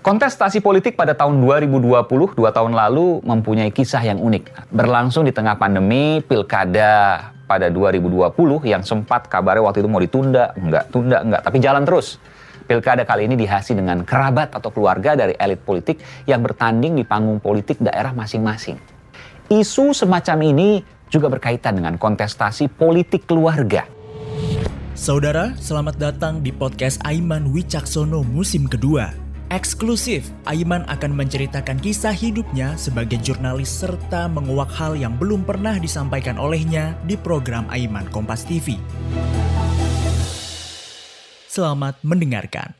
Kontestasi politik pada tahun 2020, 2 tahun lalu, mempunyai kisah yang unik. Berlangsung di tengah pandemi, pilkada pada 2020 yang sempat kabarnya waktu itu mau ditunda, enggak, tapi jalan terus. Pilkada kali ini dihiasi dengan kerabat atau keluarga dari elit politik yang bertanding di panggung politik daerah masing-masing. Isu semacam ini juga berkaitan dengan kontestasi politik keluarga. Saudara, selamat datang di podcast Aiman Wicaksono musim kedua. Eksklusif, Aiman akan menceritakan kisah hidupnya sebagai jurnalis serta menguak hal yang belum pernah disampaikan olehnya di program Aiman Kompas TV. Selamat mendengarkan.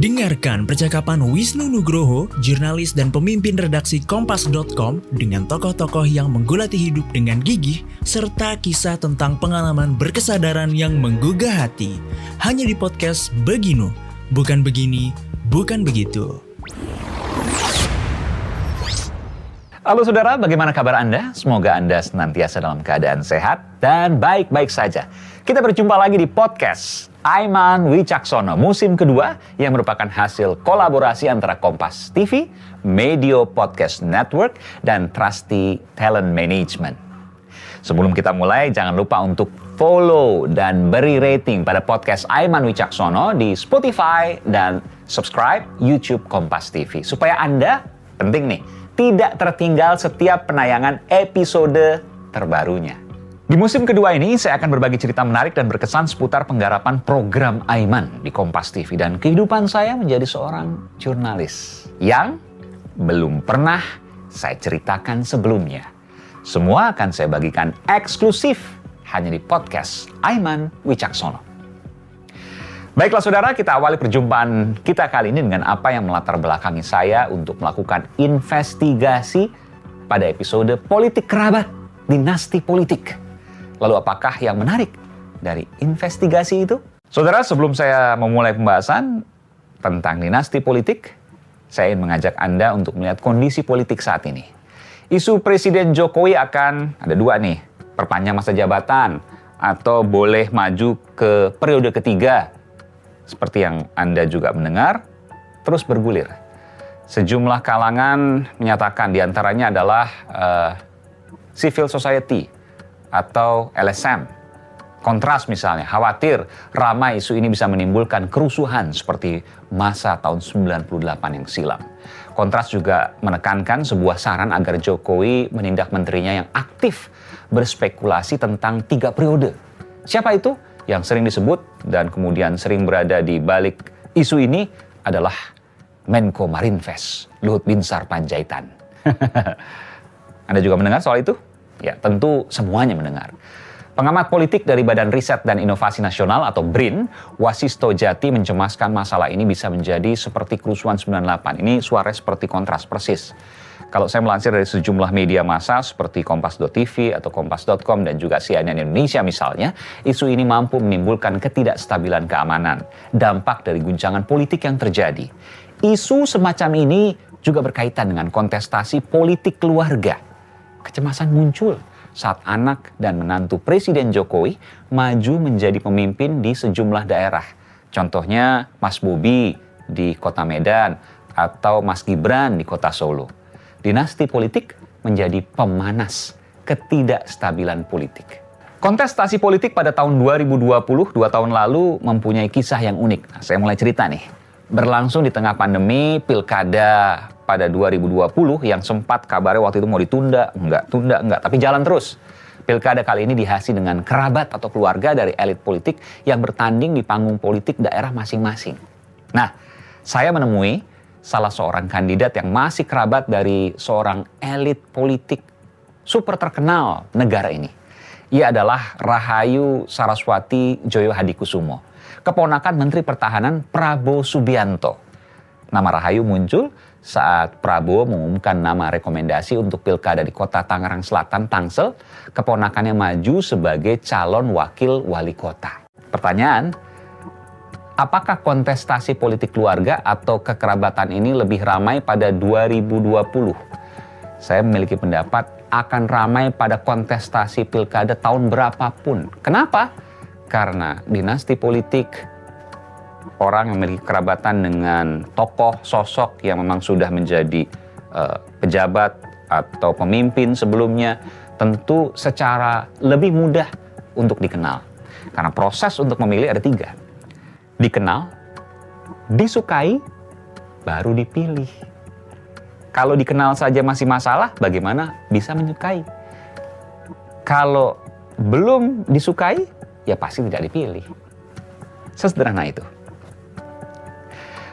Dengarkan percakapan Wisnu Nugroho, jurnalis dan pemimpin redaksi Kompas.com dengan tokoh-tokoh yang menggulati hidup dengan gigih serta kisah tentang pengalaman berkesadaran yang menggugah hati. Hanya di podcast Beginu, bukan begini, bukan begitu. Halo saudara, bagaimana kabar Anda? Semoga Anda senantiasa dalam keadaan sehat dan baik-baik saja. Kita berjumpa lagi di podcast Aiman Wicaksono musim kedua yang merupakan hasil kolaborasi antara Kompas TV, Medio Podcast Network, dan Trusty Talent Management. Sebelum kita mulai, jangan lupa untuk follow dan beri rating pada podcast Aiman Wicaksono di Spotify dan subscribe YouTube Kompas TV. Supaya Anda, penting nih, tidak tertinggal setiap penayangan episode terbarunya. Di musim kedua ini, saya akan berbagi cerita menarik dan berkesan seputar penggarapan program Aiman di Kompas TV dan kehidupan saya menjadi seorang jurnalis yang belum pernah saya ceritakan sebelumnya. Semua akan saya bagikan eksklusif hanya di podcast Aiman Wicaksono. Baiklah saudara, kita awali perjumpaan kita kali ini dengan apa yang melatar belakangi saya untuk melakukan investigasi pada episode politik kerabat, dinasti politik. Lalu apakah yang menarik dari investigasi itu? Saudara, sebelum saya memulai pembahasan tentang dinasti politik, saya ingin mengajak Anda untuk melihat kondisi politik saat ini. Isu Presiden Jokowi akan, ada dua nih, perpanjang masa jabatan atau boleh maju ke periode ketiga. Seperti yang Anda juga mendengar, terus bergulir. Sejumlah kalangan menyatakan diantaranya adalah civil society atau LSM. Kontras misalnya, khawatir ramai isu ini bisa menimbulkan kerusuhan seperti masa tahun 98 yang silam. Kontras juga menekankan sebuah saran agar Jokowi menindak menterinya yang aktif berspekulasi tentang 3 periode. Siapa itu? Yang sering disebut dan kemudian sering berada di balik isu ini adalah Menko Marinvest, Luhut Binsar Panjaitan. Anda juga mendengar soal itu? Ya, tentu semuanya mendengar. Pengamat politik dari Badan Riset dan Inovasi Nasional atau BRIN, Wasisto Jati mencemaskan masalah ini bisa menjadi seperti kerusuhan 98. Ini suara seperti kontras persis. Kalau saya melansir dari sejumlah media massa seperti Kompas.tv atau Kompas.com dan juga CNN Indonesia misalnya, isu ini mampu menimbulkan ketidakstabilan keamanan, dampak dari guncangan politik yang terjadi. Isu semacam ini juga berkaitan dengan kontestasi politik keluarga. Kecemasan muncul saat anak dan menantu Presiden Jokowi maju menjadi pemimpin di sejumlah daerah. Contohnya Mas Bobi di Kota Medan atau Mas Gibran di Kota Solo. Dinasti politik menjadi pemanas ketidakstabilan politik. Kontestasi politik pada tahun 2020, 2 tahun lalu, mempunyai kisah yang unik. Nah, saya mulai cerita nih. Berlangsung di tengah pandemi, pilkada pada 2020 yang sempat kabarnya waktu itu mau ditunda, enggak, tapi jalan terus. Pilkada kali ini dihiasi dengan kerabat atau keluarga dari elit politik yang bertanding di panggung politik daerah masing-masing. Nah, saya menemui salah seorang kandidat yang masih kerabat dari seorang elit politik super terkenal negara ini. Ia adalah Rahayu Saraswati Djoyo Hadikusumo, keponakan Menteri Pertahanan Prabowo Subianto. Nama Rahayu muncul saat Prabowo mengumumkan nama rekomendasi untuk pilkada di kota Tangerang Selatan, Tangsel, keponakannya maju sebagai calon wakil wali kota. Pertanyaan, apakah kontestasi politik keluarga atau kekerabatan ini lebih ramai pada 2020? Saya memiliki pendapat akan ramai pada kontestasi pilkada tahun berapapun. Kenapa? Karena dinasti politik orang yang memiliki kerabatan dengan tokoh, sosok yang memang sudah menjadi pejabat atau pemimpin sebelumnya, tentu secara lebih mudah untuk dikenal. Karena proses untuk memilih ada 3. Dikenal, disukai, baru dipilih. Kalau dikenal saja masih masalah, bagaimana bisa menyukai? Kalau belum disukai, ya pasti tidak dipilih. Sesederhana itu.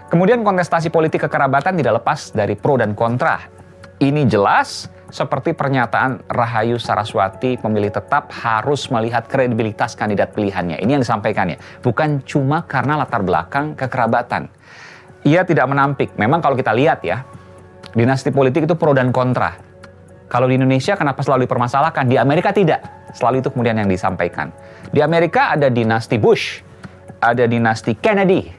Kemudian kontestasi politik kekerabatan tidak lepas dari pro dan kontra. Ini jelas seperti pernyataan Rahayu Saraswati, pemilih tetap harus melihat kredibilitas kandidat pilihannya. Ini yang disampaikannya. Bukan cuma karena latar belakang kekerabatan. Ia tidak menampik. Memang kalau kita lihat ya, dinasti politik itu pro dan kontra. Kalau di Indonesia kenapa selalu dipermasalahkan? Di Amerika tidak. Selalu itu kemudian yang disampaikan. Di Amerika ada dinasti Bush, ada dinasti Kennedy.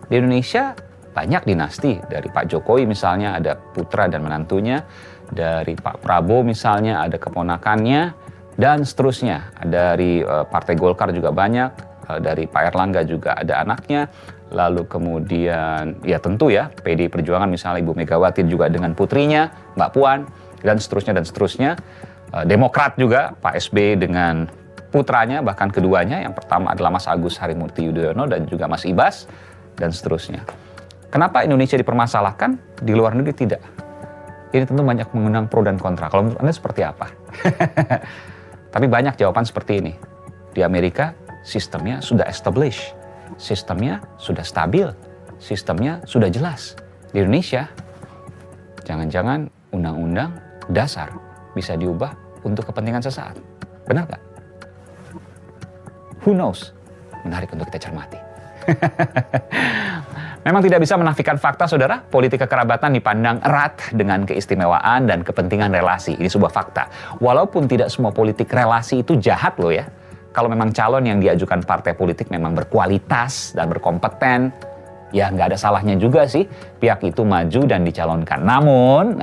Di Indonesia banyak dinasti, dari Pak Jokowi misalnya ada putra dan menantunya, dari Pak Prabowo misalnya ada keponakannya, dan seterusnya. Dari Partai Golkar juga banyak, dari Pak Erlangga juga ada anaknya, lalu kemudian ya tentu ya PDI Perjuangan misalnya Ibu Megawati juga dengan putrinya, Mbak Puan, dan seterusnya dan seterusnya. Demokrat juga Pak SBY dengan putranya, bahkan keduanya, yang pertama adalah Mas Agus Harimurti Yudhoyono dan juga Mas Ibas, dan seterusnya. Kenapa Indonesia dipermasalahkan, di luar negeri tidak? Ini tentu banyak mengundang pro dan kontra. Kalau menurut Anda seperti apa? Tapi banyak jawaban seperti ini. Di Amerika, sistemnya sudah established. Sistemnya sudah stabil. Sistemnya sudah jelas. Di Indonesia, jangan-jangan undang-undang dasar bisa diubah untuk kepentingan sesaat. Benar nggak? Who knows? Menarik untuk kita cermati. Memang tidak bisa menafikan fakta, saudara. Politik kekerabatan dipandang erat dengan keistimewaan dan kepentingan relasi. Ini sebuah fakta. Walaupun tidak semua politik relasi itu jahat loh ya. Kalau memang calon yang diajukan partai politik memang berkualitas dan berkompeten, ya nggak ada salahnya juga sih pihak itu maju dan dicalonkan. Namun,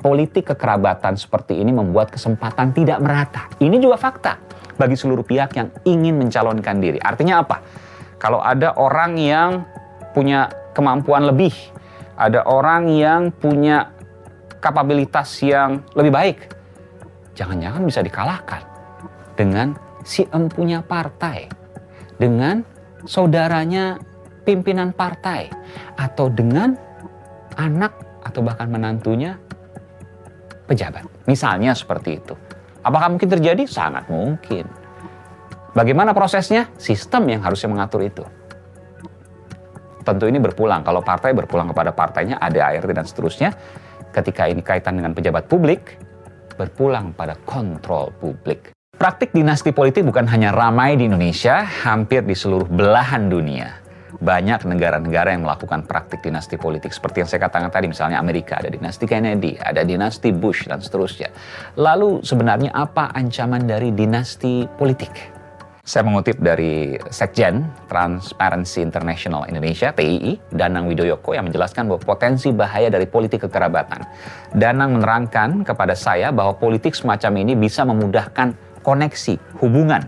politik kekerabatan seperti ini membuat kesempatan tidak merata. Ini juga fakta bagi seluruh pihak yang ingin mencalonkan diri. Artinya apa? Kalau ada orang yang punya kemampuan lebih, ada orang yang punya kapabilitas yang lebih baik, jangan-jangan bisa dikalahkan dengan si empunya partai, dengan saudaranya pimpinan partai, atau dengan anak atau bahkan menantunya pejabat. Misalnya seperti itu. Apakah mungkin terjadi? Sangat mungkin. Bagaimana prosesnya? Sistem yang harusnya mengatur itu. Tentu ini berpulang. Kalau partai berpulang kepada partainya, ADART dan seterusnya. Ketika ini kaitan dengan pejabat publik, berpulang pada kontrol publik. Praktik dinasti politik bukan hanya ramai di Indonesia, hampir di seluruh belahan dunia. Banyak negara-negara yang melakukan praktik dinasti politik. Seperti yang saya katakan tadi, misalnya Amerika, ada dinasti Kennedy, ada dinasti Bush, dan seterusnya. Lalu sebenarnya apa ancaman dari dinasti politik? Saya mengutip dari Sekjen Transparency International Indonesia, TII, Danang Widoyoko, yang menjelaskan bahwa potensi bahaya dari politik kekerabatan. Danang menerangkan kepada saya bahwa politik semacam ini bisa memudahkan koneksi, hubungan,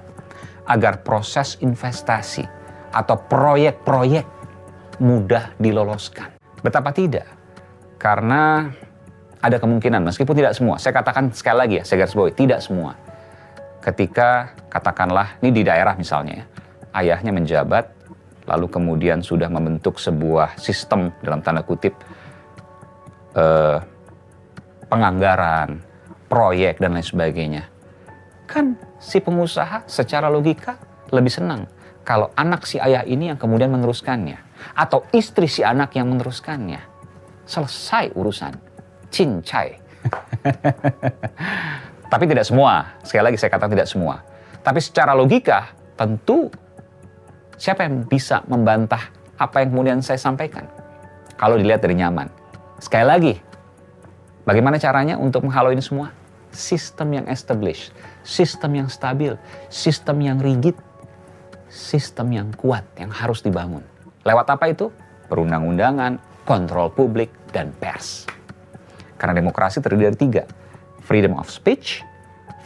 agar proses investasi atau proyek-proyek mudah diloloskan. Betapa tidak? Karena ada kemungkinan, meskipun tidak semua. Saya katakan sekali lagi ya, saya garis bawahi, tidak semua. Ketika katakanlah ini di daerah misalnya, ayahnya menjabat, lalu kemudian sudah membentuk sebuah sistem dalam tanda kutip penganggaran, proyek dan lain sebagainya. Kan si pengusaha secara logika lebih senang kalau anak si ayah ini yang kemudian meneruskannya, atau istri si anak yang meneruskannya. Selesai urusan, cincai. Tapi tidak semua, sekali lagi saya katakan tidak semua. Tapi secara logika, tentu siapa yang bisa membantah apa yang kemudian saya sampaikan? Kalau dilihat dari nyaman. Sekali lagi, bagaimana caranya untuk menghalau ini semua? Sistem yang established, sistem yang stabil, sistem yang rigid, sistem yang kuat yang harus dibangun. Lewat apa itu? Perundang-undangan, kontrol publik, dan pers. Karena demokrasi terdiri dari 3. Freedom of speech,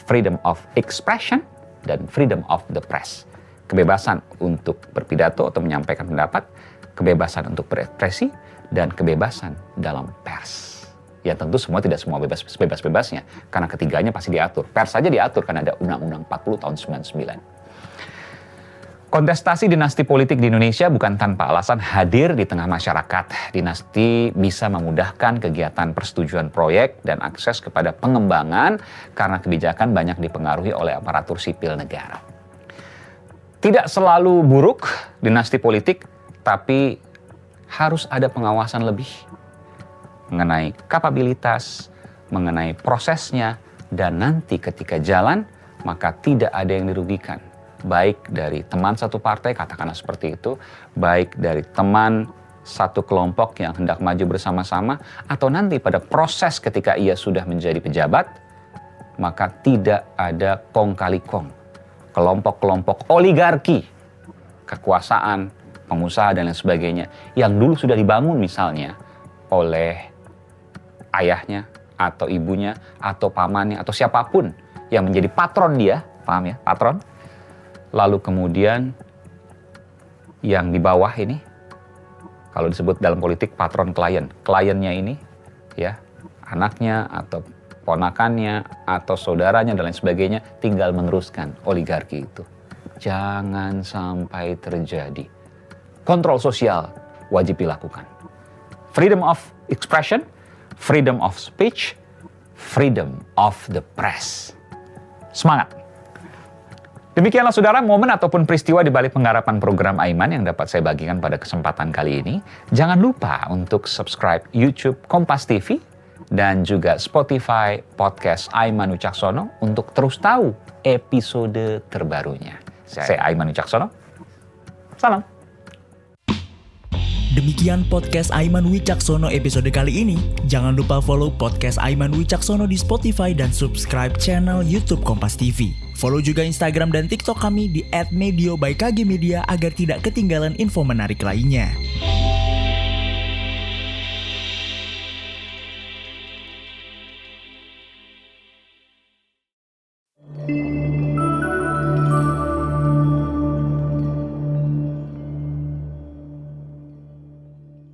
freedom of expression, dan freedom of the press. kebebasan untuk berpidato atau menyampaikan pendapat, kebebasan untuk berekspresi, dan kebebasan dalam pers. Ya tentu tidak semua bebas-bebasnya, karena ketiganya pasti diatur. Pers saja diatur karena ada Undang-Undang 40 tahun 99. Kontestasi dinasti politik di Indonesia bukan tanpa alasan hadir di tengah masyarakat. Dinasti bisa memudahkan kegiatan persetujuan proyek dan akses kepada pengembangan karena kebijakan banyak dipengaruhi oleh aparatur sipil negara. Tidak selalu buruk dinasti politik, tapi harus ada pengawasan lebih mengenai kapabilitas, mengenai prosesnya, dan nanti ketika jalan, maka tidak ada yang dirugikan. Baik dari teman satu partai, katakanlah seperti itu, baik dari teman satu kelompok yang hendak maju bersama-sama, atau nanti pada proses ketika ia sudah menjadi pejabat, maka tidak ada kong kali kong. Kelompok-kelompok oligarki, kekuasaan, pengusaha dan lain sebagainya, yang dulu sudah dibangun misalnya oleh ayahnya, atau ibunya, atau pamannya, atau siapapun yang menjadi patron dia, paham ya, patron? Lalu kemudian yang di bawah ini, kalau disebut dalam politik patron klien, kliennya ini ya anaknya atau ponakannya atau saudaranya dan lain sebagainya tinggal meneruskan oligarki itu. Jangan sampai terjadi. Kontrol sosial wajib dilakukan. Freedom of expression, freedom of speech, freedom of the press. Semangat! Demikianlah saudara momen ataupun peristiwa di balik penggarapan program Aiman yang dapat saya bagikan pada kesempatan kali ini. Jangan lupa untuk subscribe YouTube Kompas TV dan juga Spotify podcast Aiman Wicaksono untuk terus tahu episode terbarunya. Saya Aiman Wicaksono. Salam. Demikian podcast Aiman Wicaksono episode kali ini. Jangan lupa follow podcast Aiman Wicaksono di Spotify dan subscribe channel YouTube Kompas TV. Follow juga Instagram dan TikTok kami di @medio by KG Media agar tidak ketinggalan info menarik lainnya.